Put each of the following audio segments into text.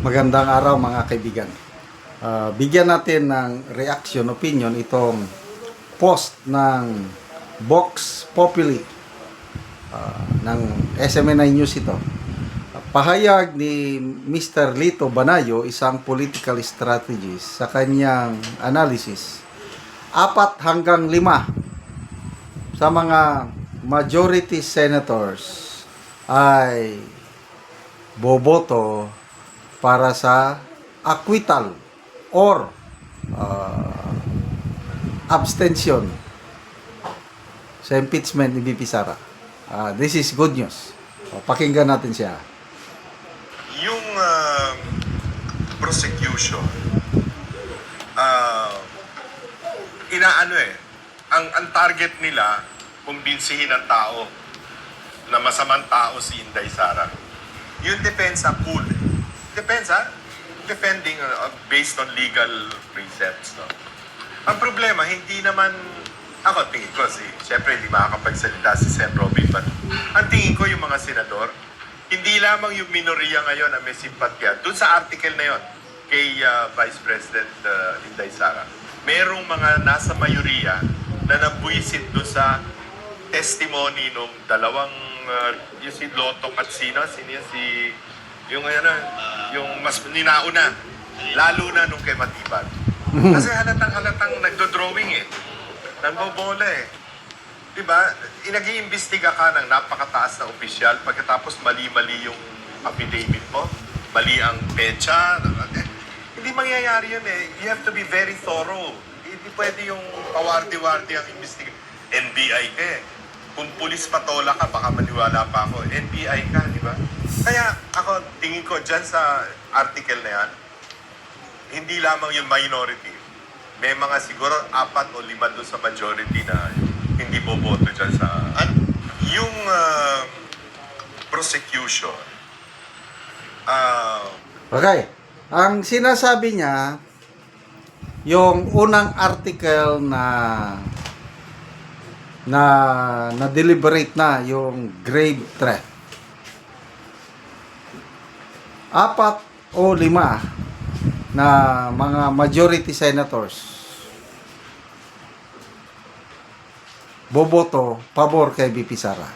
Magandang araw mga kaibigan. Bigyan natin ng reaction, opinion itong post ng Vox Populi ng SMNI News ito. Pahayag ni Mr. Lito Banayo, isang political strategist, sa kanyang analysis. 4 hanggang 5 sa mga majority senators ay boboto para sa acquittal or abstention sa impeachment ni VP Sara. This is good news. Pakinggan natin siya. Yung prosecution, ang target nila, kumbinsihin ang tao na masamang tao si Inday Sara. Yung depensa pool. Depensa, defending based on legal precepts. No? Ang problema, hindi naman, ako tingin ko, siyempre hindi makakapagsalita si Sen. Robin, but ang tingin ko yung mga senador, hindi lamang yung minoriya ngayon na may simpatya. Doon sa article na yon kay Vice President Inday Sara, merong mga nasa mayoriya na nabuisit doon sa testimony nung dalawang, yung si Lotong at sino yan, yung mas ninauna, lalo na nung kay Matibag. Kasi halatang nagdo-drawing nagbobola Diba? Nag-iimbestiga ka ng napakataas na opisyal, pagkatapos mali-mali yung affidavit mo, mali ang pecha. Hindi mangyayari yun You have to be very thorough. Hindi pwede yung pawardi-wardi ang imbestiga. NBI ka Kung pulis patola ka, baka maniwala pa ako. NBI ka, di ba? Kaya ako, tingin ko dyan sa article na yan, hindi lamang yung minority. May mga siguro 4 o 5 doon sa majority na hindi boboto dyan sa... At yung prosecution, Okay. Ang sinasabi niya, yung unang article na deliberate na yung grave threat. 4 o 5 na mga majority senators boboto pabor kay VP Sara.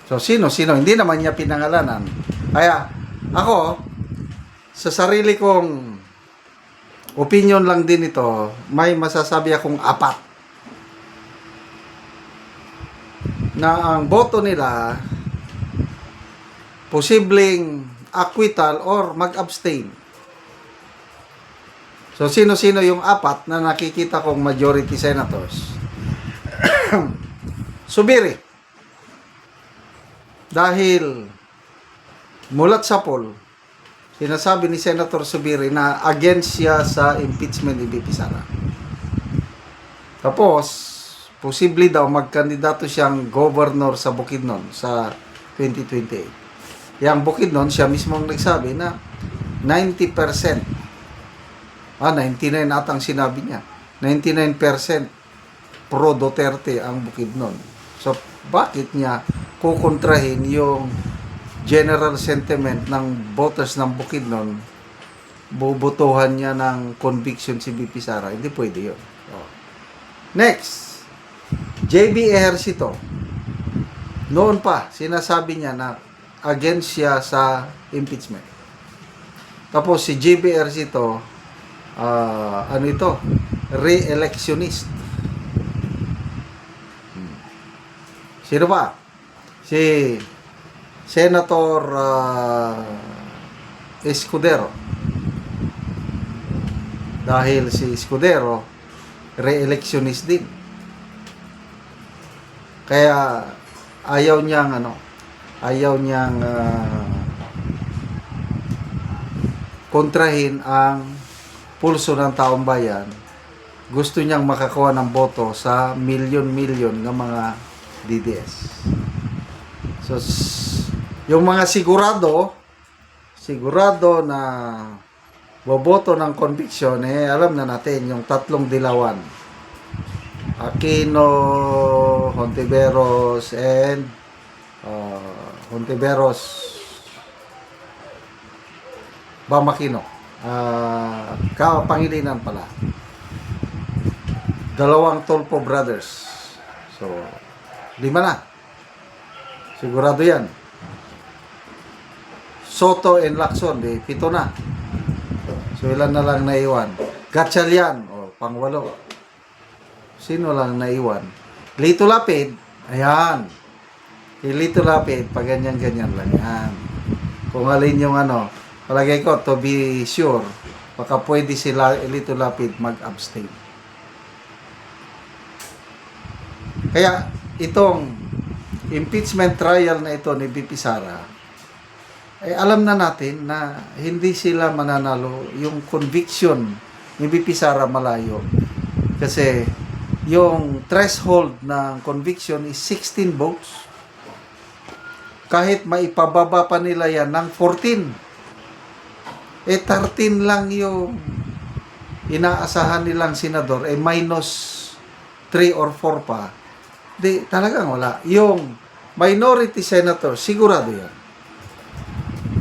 So sino? Hindi naman niya pinangalanan. Kaya ako, sa sarili kong opinion lang din ito, may masasabi akong 4 na ang boto nila posibleng acquittal or mag-abstain. So sino yung 4 na nakikita kong majority senators? Subiri. Dahil mulat sa poll, sinasabi ni Senator Subiri na against siya sa impeachment ni VP Sara. Tapos, posible daw magkandidato siyang governor sa Bukidnon sa 2028. Yang Bukidnon, siya mismo ang nagsabi na 90%, 99 atang sinabi niya, 99% pro Duterte ang Bukidnon. So, bakit niya kukontrahin yung general sentiment ng voters ng Bukidnon, bubutuhan niya ng conviction si VP Sara? Hindi pwede yun. Next, JB Ejercito. Noon pa, sinasabi niya na against siya sa impeachment. Tapos si JB Ejercito, re-electionist. Sino ba? Si Senator Escudero. Dahil si Escudero re-electionist din. Kaya ayaw niyang kontrahin ang pulso ng taong bayan. Gusto niyang makakuha ng boto sa milyon-milyon ng mga DDS. So, yung mga sigurado na boboto ng conviction, alam na natin, yung 3 dilawan. Aquino, Hontiveros, and Hontiveros Bamakino. Kapangilinan pala. 2 Tolpo brothers. So, 5 na. Sigurado yan. Soto and Lacson, 7 na. So, ilan na lang naiwan? Gatchalian, pang-8. Sino lang naiwan? Lito Lapid, ayan. Lito Lapid, pag ganyan-ganyan lang yan. Kung alin yung palagay ko, to be sure, baka pwede sila Lito Lapid mag-abstain. Kaya, itong impeachment trial na ito ni BP Sara, alam na natin na hindi sila mananalo. Yung conviction ni BP Sara malayo. Kasi yung threshold ng conviction is 16 votes. Kahit maipababa pa nila yan ng 14. 13 lang yung inaasahan nilang senador, minus 3 or 4 pa. Di, talagang wala. Yung minority senator, sigurado yan.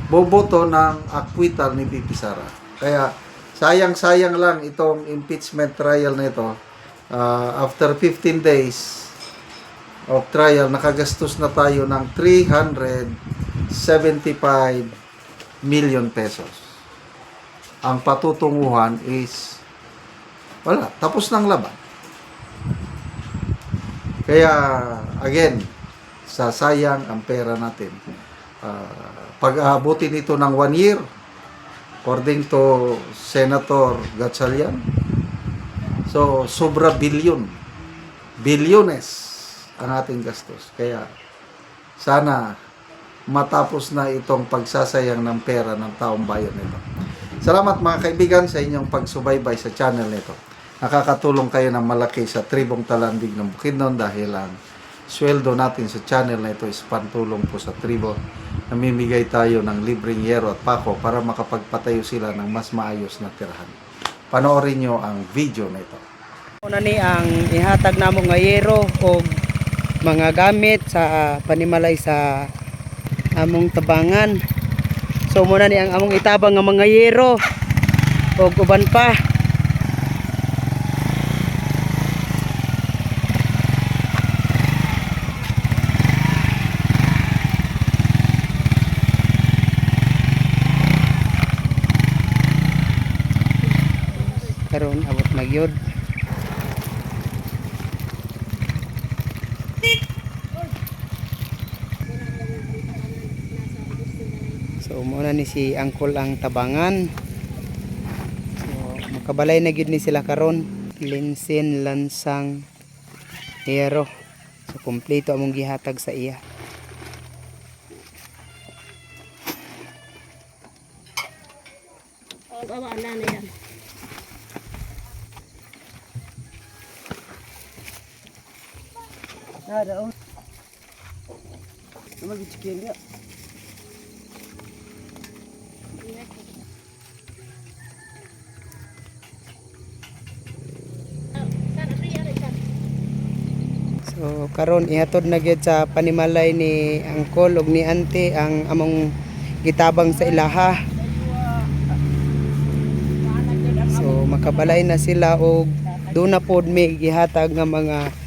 Boboto ng acquittal ni BP Sara. Kaya, sayang-sayang lang itong impeachment trial na ito. After 15 days of trial, nakagastos na tayo ng 375 million pesos. Ang patutunguhan is wala, tapos ng laban. Kaya, again, sasayang ang pera natin. Pag-aabutin ito ng 1 year, according to Senator Gatchalian, so, sobra bilyones ang ating gastos. Kaya, sana matapos na itong pagsasayang ng pera ng taong bayan nito. Salamat mga kaibigan sa inyong pagsubaybay sa channel nito. Nakakatulong kayo ng malaki sa Tribong Talandig ng Bukidnon dahil ang sweldo natin sa channel na ito is pantulong po sa tribo. Namimigay tayo ng libreng yero at pako para makapagpatayo sila ng mas maayos na tirahan. Panoorin nyo ang video na ito. Una ni ang ihatag namo nga yero o mga gamit sa panimalay sa among tabangan. So muna ni ang among itabang nga mga yero o uban pa. Karon abot magyod. So muna ni si Angkol ang tabangan. So makabalay na gyud ni sila karon, linsin, lansang, hero. So kompleto among gihatag sa iya. Bawa na yan. Ada oh. Nama gichikin dia. So karon ihatod na gyud sa panimalay ni Angkol ug ni Ante ang among gitabang sa ilaha. So makabalay na sila og doon na pod may gihatag nga mga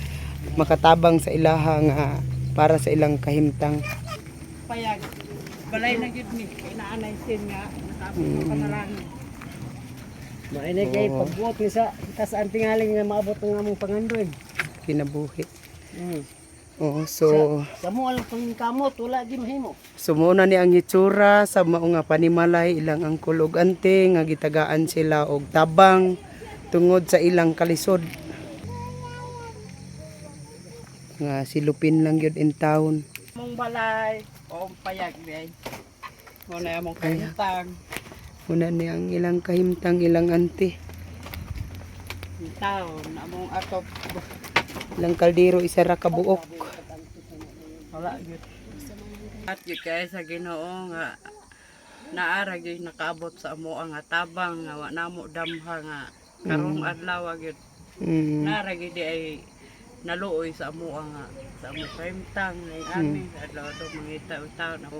makatabang sa ilaha nga para sa ilang kahimtang. Payag. Balay na gyud ni kay naanay sin nga natapos sa panalangin. Maini kay pagbuot ni sa ang tingaling nga maabot ng among pangandoy. Kinabuhi. Oo, so Sa mo lang pang kamot wala di mahimo. sumuna ni ang hitsura sa mao nga panimalay ilang Angkol ug Ante nga gitagaan sila og tabang tungod sa ilang kalisod. Nga silupin lang yun in town. Mong balay o payag di. Mo na among kahintang. Muna ni ang ilang kahimtang ilang ante. Taon among atop Ilang kaldero isa ra ka buok. wala gyud. At gyud kay sa Ginoo nga naara gyud nakaabot sa amo nga tabang nga wa namo damha nga karong adlaw gyud. Naara gyud ay naluoy sa amo nga sa amo kahimtang ay amin sa adlaw to mangita taon ako.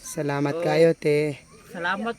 Salamat kayo te. Salamat